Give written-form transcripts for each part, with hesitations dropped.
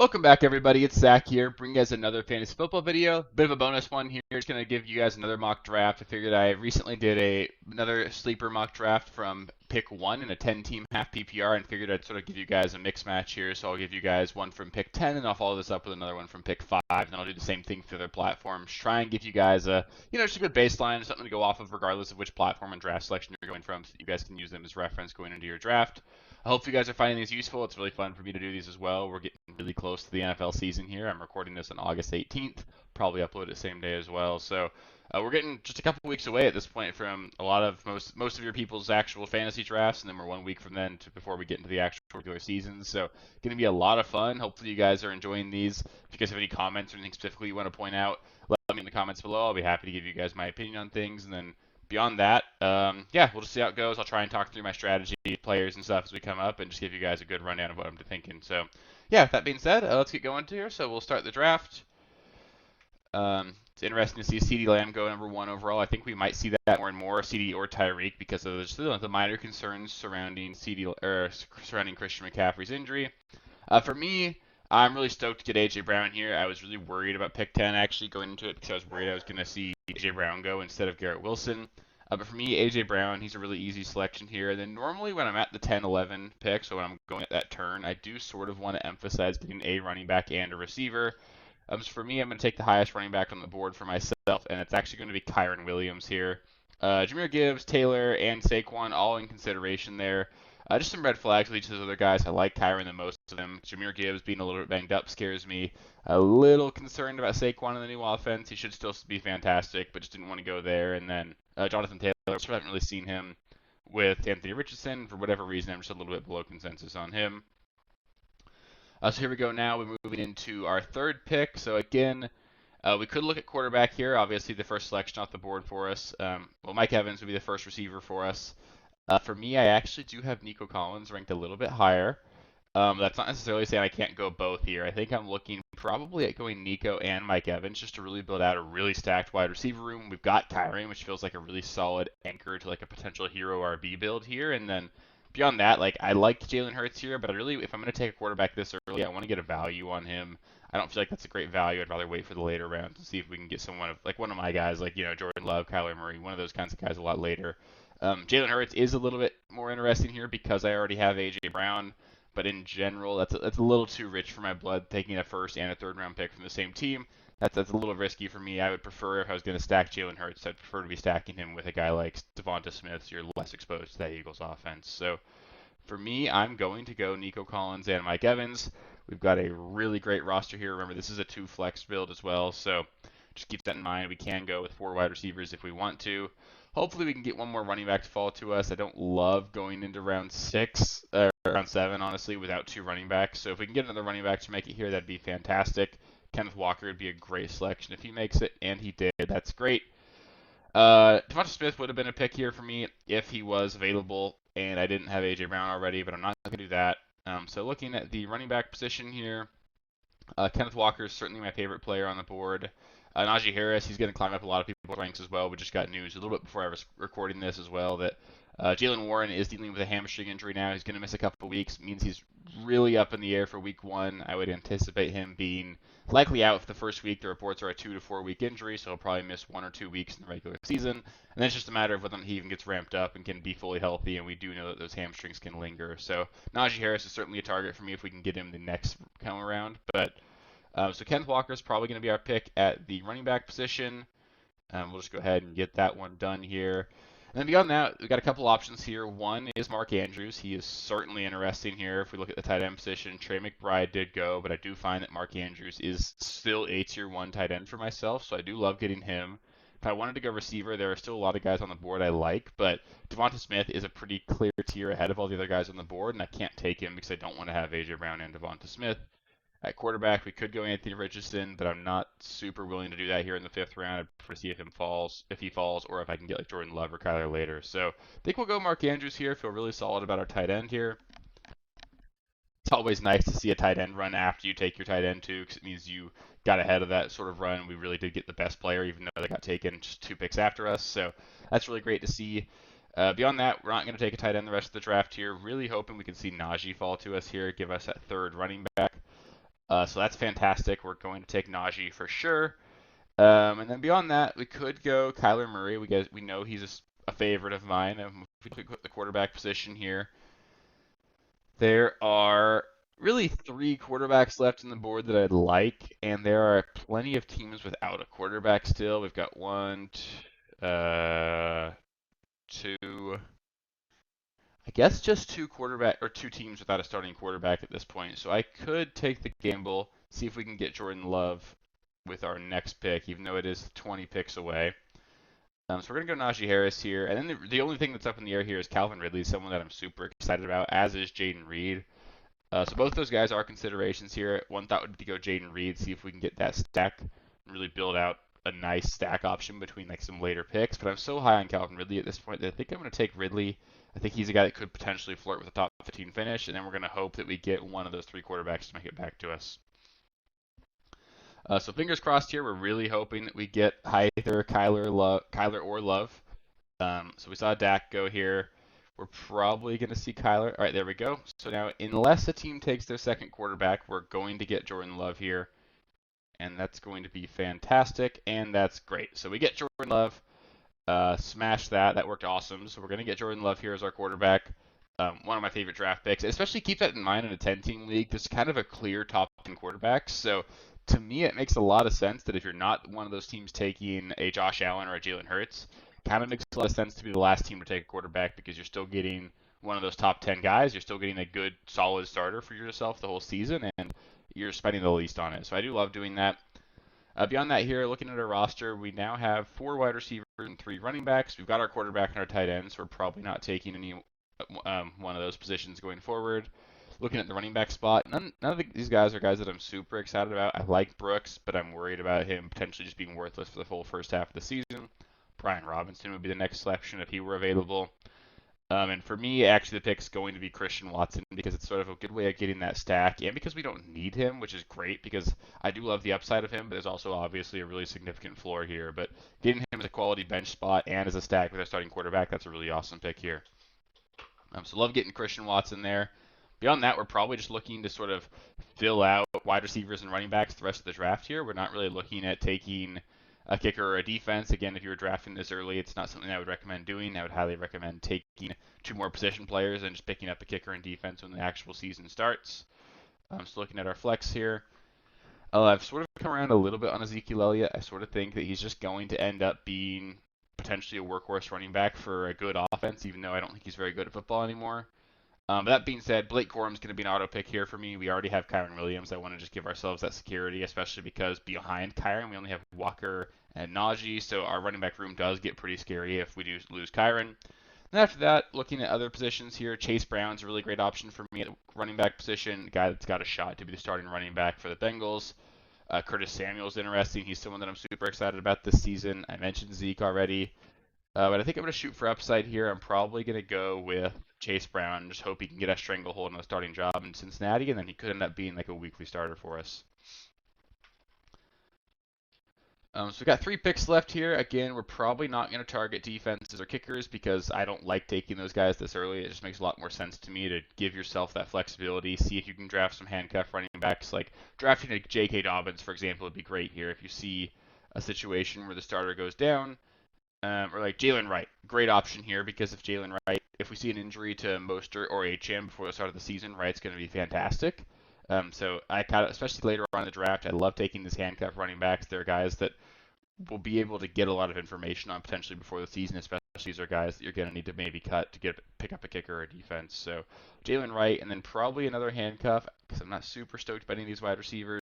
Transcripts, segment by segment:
Welcome back, everybody. It's Zach here, bringing you guys another fantasy football video. Bit of a bonus one here. Just gonna give you guys another mock draft. I figured I recently did another sleeper mock draft from pick 1 in a 10-team half PPR, and figured I'd sort of give you guys a mix match here. So I'll give you guys one from pick 10, and I'll follow this up with another one from pick 5, and then I'll do the same thing for other platforms. Try and give you guys just a good baseline, something to go off of, regardless of which platform and draft selection you're going from, so that you guys can use them as reference going into your draft. I hope you guys are finding these useful. It's really fun for me to do these as well. We're getting really close to the NFL season here. I'm recording this on August 18th. Probably upload it same day as well. So we're getting just a couple weeks away at this point from a lot of most of your people's actual fantasy drafts, and then we're 1 week from then before we get into the actual regular season. So going to be a lot of fun. Hopefully you guys are enjoying these. If you guys have any comments or anything specifically you want to point out, let me in the comments below. I'll be happy to give you guys my opinion on things, and then beyond that, we'll just see how it goes. I'll try and talk through my strategy, players, and stuff as we come up, and just give you guys a good rundown of what I'm thinking. So, yeah, that being said, let's get going here. So we'll start the draft. It's interesting to see CeeDee Lamb go number 1 overall. I think we might see that more and more, CeeDee or Tyreek, because of the minor concerns surrounding surrounding Christian McCaffrey's injury. For me, I'm really stoked to get AJ Brown here. I was really worried about pick 10 actually going into it because I was worried I was going to see AJ Brown go instead of Garrett Wilson. But for me, AJ Brown, he's a really easy selection here. And then normally when I'm at the 10-11 pick, so when I'm going at that turn, I do sort of want to emphasize getting a running back and a receiver. So for me, I'm going to take the highest running back on the board for myself, and it's actually going to be Kyren Williams here. Jahmyr Gibbs, Taylor, and Saquon all in consideration there. Just some red flags with each of those other guys. I like Kyren the most of them. Jahmyr Gibbs being a little bit banged up scares me. A little concerned about Saquon in the new offense. He should still be fantastic, but just didn't want to go there. And then Jonathan Taylor, I haven't really seen him with Anthony Richardson. For whatever reason, I'm just a little bit below consensus on him. So here we go now. We're moving into our third pick. So again, we could look at quarterback here. Obviously, the first selection off the board for us. Mike Evans would be the first receiver for us. For me, I actually do have Nico Collins ranked a little bit higher. That's not necessarily saying I can't go both here. I think I'm looking probably at going Nico and Mike Evans just to really build out a really stacked wide receiver room. We've got Kyren, which feels like a really solid anchor to like a potential hero RB build here. And then beyond that, like I like Jalen Hurts here, but if I'm going to take a quarterback this early, I want to get a value on him. I don't feel like that's a great value. I'd rather wait for the later rounds and see if we can get someone like one of my guys, like Jordan Love, Kyler Murray, one of those kinds of guys a lot later. Jalen Hurts is a little bit more interesting here because I already have AJ Brown, but in general, that's a little too rich for my blood. Taking a first and a third round pick from the same team, that's a little risky for me. I would prefer, if I was going to stack Jalen Hurts, I'd prefer to be stacking him with a guy like Devonta Smith, so you're less exposed to that Eagles offense. So for me, I'm going to go Nico Collins and Mike Evans. We've got a really great roster here. Remember, this is a 2 flex build as well, so just keep that in mind. We can go with 4 wide receivers if we want to. Hopefully we can get one more running back to fall to us. I don't love going into round 6, round 7, honestly, without 2 running backs. So if we can get another running back to make it here, that'd be fantastic. Kenneth Walker would be a great selection if he makes it, and he did. That's great. Devonta Smith would have been a pick here for me if he was available, and I didn't have AJ Brown already, but I'm not going to do that. So looking at the running back position here, Kenneth Walker is certainly my favorite player on the board. Najee Harris, he's going to climb up a lot of people's ranks as well. We just got news a little bit before I was recording this as well that Jaylen Warren is dealing with a hamstring injury now. He's going to miss a couple of weeks. It means he's really up in the air for week 1. I would anticipate him being likely out for the first week. The reports are a 2 to 4 week injury, so he'll probably miss 1 or 2 weeks in the regular season. And then it's just a matter of whether he even gets ramped up and can be fully healthy, and we do know that those hamstrings can linger. So Najee Harris is certainly a target for me if we can get him the next come around. But so Kenneth Walker is probably going to be our pick at the running back position. We'll just go ahead and get that one done here. And then beyond that, we've got a couple options here. One is Mark Andrews. He is certainly interesting here. If we look at the tight end position, Trey McBride did go, but I do find that Mark Andrews is still a tier 1 tight end for myself, so I do love getting him. If I wanted to go receiver, there are still a lot of guys on the board I like, but Devonta Smith is a pretty clear tier ahead of all the other guys on the board, and I can't take him because I don't want to have AJ Brown and Devonta Smith. At quarterback, we could go Anthony Richardson, but I'm not super willing to do that here in the 5th round. I'd prefer to see if he falls, or if I can get like Jordan Love or Kyler later. So I think we'll go Mark Andrews here. Feel really solid about our tight end here. It's always nice to see a tight end run after you take your tight end too, because it means you got ahead of that sort of run. We really did get the best player, even though they got taken just 2 picks after us. So that's really great to see. Beyond that, we're not going to take a tight end the rest of the draft here. Really hoping we can see Najee fall to us here, give us that 3rd running back. So that's fantastic. We're going to take Najee for sure. And then beyond that, we could go Kyler Murray. We know he's a favorite of mine. If we put the quarterback position here, there are really three quarterbacks left on the board that I'd like, and there are plenty of teams without a quarterback still. We've got two, I guess just two teams without a starting quarterback at this point. So I could take the gamble, see if we can get Jordan Love with our next pick, even though it is 20 picks away. So we're gonna go Najee Harris here, and then the only thing that's up in the air here is Calvin Ridley, someone that I'm super excited about, as is Jayden Reed. So both those guys are considerations here. One thought would be to go Jayden Reed, see if we can get that stack and really build out a nice stack option between like some later picks. But I'm so high on Calvin Ridley at this point that I think I'm going to take Ridley. I think he's a guy that could potentially flirt with a top 15 finish, and then we're going to hope that we get one of those three quarterbacks to make it back to us. So fingers crossed here. We're really hoping that we get either Kyler or Love. So we saw Dak go here. We're probably going to see Kyler. All right, there we go. So now, unless a team takes their second quarterback, we're going to get Jordan Love here. And that's going to be fantastic, and that's great. So we get Jordan Love. Smash that. That worked awesome. So we're going to get Jordan Love here as our quarterback. One of my favorite draft picks. Especially keep that in mind in a 10-team league. There's kind of a clear top 10 quarterbacks. So to me, it makes a lot of sense that if you're not one of those teams taking a Josh Allen or a Jalen Hurts, kind of makes a lot of sense to be the last team to take a quarterback because you're still getting one of those top 10 guys. You're still getting a good, solid starter for yourself the whole season, and you're spending the least on it. So I do love doing that. Beyond that here, looking at our roster, we now have 4 wide receivers and 3 running backs. We've got our quarterback and our tight ends, so we're probably not taking any one of those positions going forward. Looking at the running back spot, none of these guys are guys that I'm super excited about. I like Brooks, but I'm worried about him potentially just being worthless for the full first half of the season. Brian Robinson would be the next selection if he were available. And for me, actually, the pick's going to be Christian Watson because it's sort of a good way of getting that stack, and because we don't need him, which is great because I do love the upside of him, but there's also obviously a really significant floor here. But getting him as a quality bench spot and as a stack with our starting quarterback, that's a really awesome pick here. So love getting Christian Watson there. Beyond that, we're probably just looking to sort of fill out wide receivers and running backs the rest of the draft here. We're not really looking at taking a kicker or a defense. Again, if you were drafting this early, it's not something I would recommend doing. I would highly recommend taking 2 more position players and just picking up a kicker and defense when the actual season starts. So looking at our flex here, I've sort of come around a little bit on Ezekiel Elliott. I sort of think that he's just going to end up being potentially a workhorse running back for a good offense, even though I don't think he's very good at football anymore. But that being said, Blake Corum's going to be an auto pick here for me. We already have Kyren Williams. I want to just give ourselves that security, especially because behind Kyren, we only have Walker and Najee, so our running back room does get pretty scary if we do lose Kyren. Then after that, looking at other positions here, Chase Brown's a really great option for me at running back position, a guy that's got a shot to be the starting running back for the Bengals. Curtis Samuel's interesting. He's someone that I'm super excited about this season. I mentioned Zeke already. But I think I'm going to shoot for upside here. I'm probably going to go with Chase Brown. Just hope he can get a stranglehold on a starting job in Cincinnati, and then he could end up being like a weekly starter for us. So we've got 3 picks left here. Again, we're probably not going to target defenses or kickers because I don't like taking those guys this early. It just makes a lot more sense to me to give yourself that flexibility. See if you can draft some handcuff running backs. Like drafting a J.K. Dobbins, for example, would be great here if you see a situation where the starter goes down. Or like Jalen Wright, great option here because if Jalen Wright, if we see an injury to Mostert or HM before the start of the season, Wright's going to be fantastic. So I kind of, especially later on in the draft, I love taking these handcuff running backs. They're guys that will be able to get a lot of information on potentially before the season, especially these are guys that you're going to need to maybe cut to pick up a kicker or a defense. So Jalen Wright, and then probably another handcuff because I'm not super stoked by any of these wide receivers.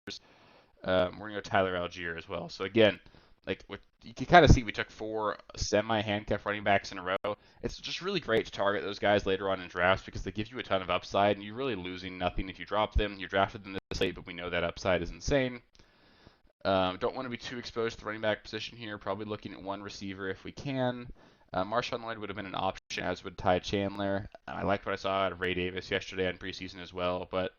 We're going to go Tyler Algier as well. So again, like you can kind of see we took 4 semi-handcuff running backs in a row. It's just really great to target those guys later on in drafts because they give you a ton of upside, and you're really losing nothing if you drop them. You drafted them this late, but we know that upside is insane. Don't want to be too exposed to the running back position here. Probably looking at 1 receiver if we can. Marshawn Lloyd would have been an option, as would Ty Chandler. I liked what I saw out of Ray Davis yesterday in preseason as well, but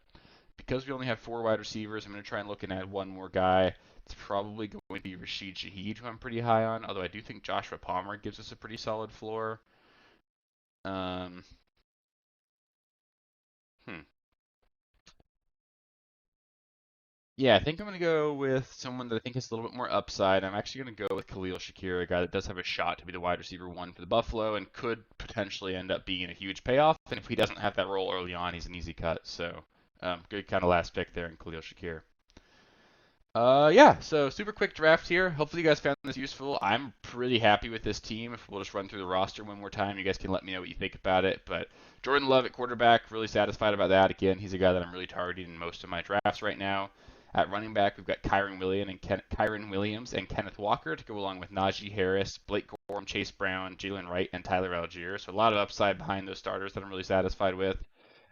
because we only have 4 wide receivers, I'm going to try and look and add 1 more guy. It's probably going to be Rashid Shaheed, who I'm pretty high on, although I do think Joshua Palmer gives us a pretty solid floor. Um, hmm. Yeah, I think I'm going to go with someone that I think has a little bit more upside. I'm actually going to go with Khalil Shakir, a guy that does have a shot to be the wide receiver one for the Buffalo and could potentially end up being a huge payoff. And if he doesn't have that role early on, he's an easy cut. So good kind of last pick there in Khalil Shakir. Yeah, so super quick draft here. Hopefully you guys found this useful. I'm pretty happy with this team. If we'll just run through the roster one more time, you guys can let me know what you think about it. But Jordan Love at quarterback, really satisfied about that. Again, he's a guy that I'm really targeting in most of my drafts right now. At running back, we've got Kyron Williams and Kenneth Walker to go along with Najee Harris, Blake Corum, Chase Brown, Jalen Wright, and Tyler Algier. So a lot of upside behind those starters that I'm really satisfied with.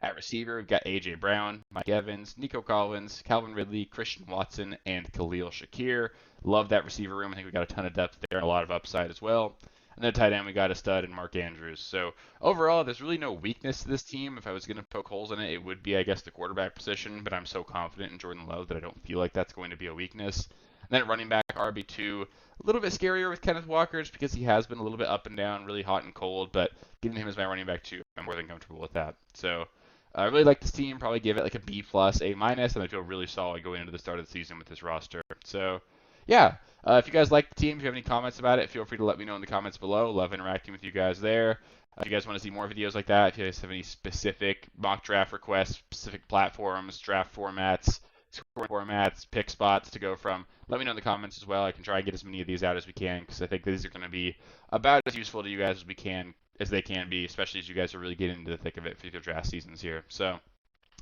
At receiver, we've got A.J. Brown, Mike Evans, Nico Collins, Calvin Ridley, Christian Watson, and Khalil Shakir. Love that receiver room. I think we've got a ton of depth there and a lot of upside as well. And then tight end, we got a stud in Mark Andrews. So overall, there's really no weakness to this team. If I was going to poke holes in it, it would be, I guess, the quarterback position. But I'm so confident in Jordan Love that I don't feel like that's going to be a weakness. And then at running back, RB2, a little bit scarier with Kenneth Walker just because he has been a little bit up and down, really hot and cold. But giving him as my running back 2, I'm more than comfortable with that. So I really like this team. Probably give it like a B+, A-, and I feel really solid going into the start of the season with this roster. So, yeah. If you guys like the team, if you have any comments about it, feel free to let me know in the comments below. Love interacting with you guys there. If you guys want to see more videos like that, if you guys have any specific mock draft requests, specific platforms, draft formats, scoring formats, pick spots to go from, let me know in the comments as well. I can try and get as many of these out as we can because I think these are going to be about as useful to you guys as they can be, especially as you guys are really getting into the thick of it for your draft seasons here. So,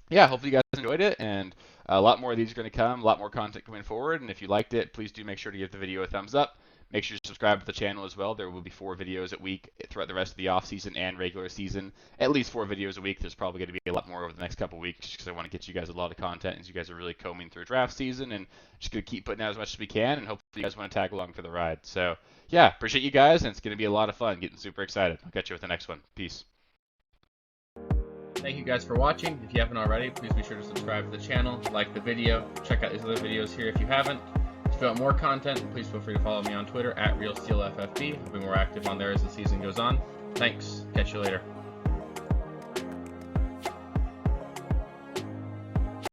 yeah, hopefully you guys enjoyed it, and a lot more of these are going to come, a lot more content going forward, and if you liked it, please do make sure to give the video a thumbs up. Make sure to subscribe to the channel as well. There will be 4 videos a week throughout the rest of the off season and regular season. At least 4 videos a week. There's probably going to be a lot more over the next couple weeks because I want to get you guys a lot of content as you guys are really combing through draft season, and just going to keep putting out as much as we can, and hopefully you guys want to tag along for the ride. So, yeah, appreciate you guys, and it's going to be a lot of fun. Getting super excited. I'll catch you with the next one. Peace. Thank you guys for watching. If you haven't already, please be sure to subscribe to the channel, like the video, check out these other videos here if you haven't. If you want more content, please feel free to follow me on Twitter at RealSteelFFB. I'll be more active on there as the season goes on. Thanks. Catch you later.